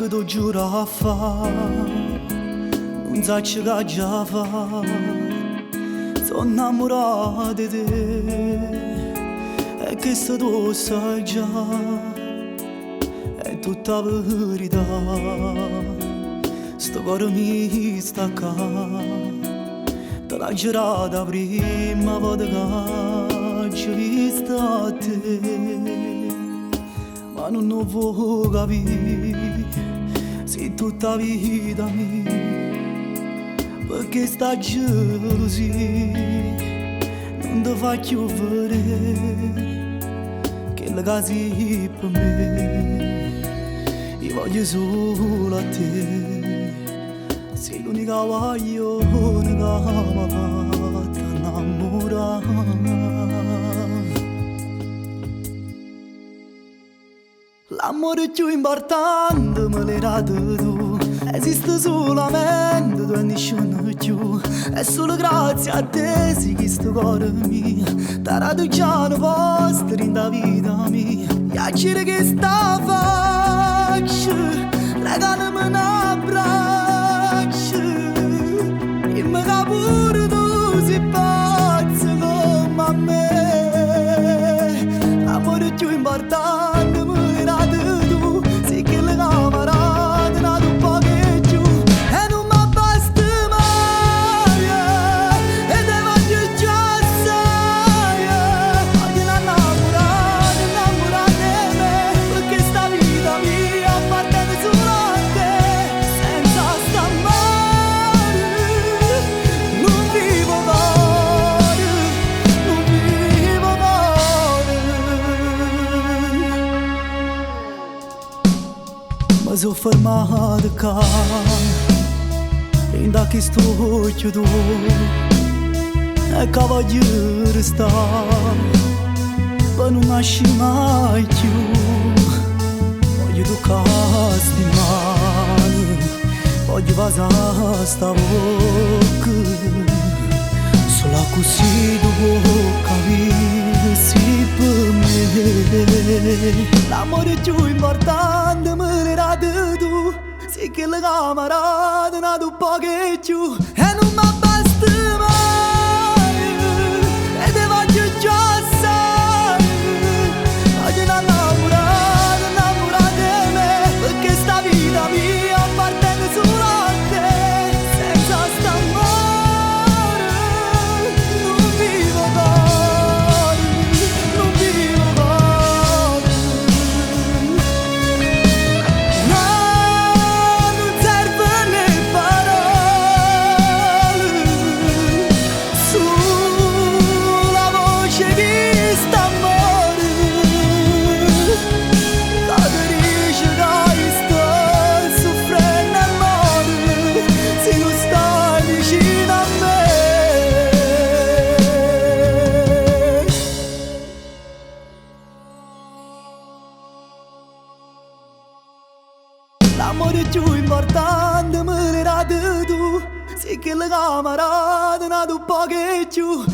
che do girafa non sa che gaggiava. Sono innamorata di te e che se tu sai già è tutta verità. Sto cuore mi stacca, te l'ha girata prima volta che ci ho visto a te, ma non lo vuoi capire, sei tutta vita mia. Perché sta gelosia non ti faccio vedere che la casa è per me. Io voglio solo a te, sei l'unica guaglione che mi ha fatto innamorare. L'amore più importante me l'hai dato tu, esiste solamente tu e nessuno più. È solo grazie a te se questo cuore mio t'ha dato già un posto in la vita mia. Piacere che sta faccia, regalami un abbraccio, dimmi che pure tu sei pazzo come a me. L'amore più importante me l'hai dato tu, sei che le camarate nato un po' che giù e non mi basta mai, e te voglio già assai. Voglio innamorare di me, perché sta vita mia appartiene solo a te. Senza st'amore non vivo cuore, non vivo cuore. Ma sono fermato qua, in da che sto chiudo, e che voglio restare, per non nascere mai più. Voglio toccarti in mano, voglio basare sta bocca, solo così tu puoi capire se per me. L'amore più importante me l'hai dato tu, sei che le camarate nato un po' che giù e non mi basta mai, e te voglio già assai. Voglio innamorare di me, perché sta vita mia appartiene solo a te. Senza st'amore non vivo cuore, non vivo cuore. No, non servono le parole, sulla voce di st'amore che dice che sto soffrendo amore se non stai vicino a me. L'amore più importante me l'hai dato tu, sei che le camarate nato un po' che giù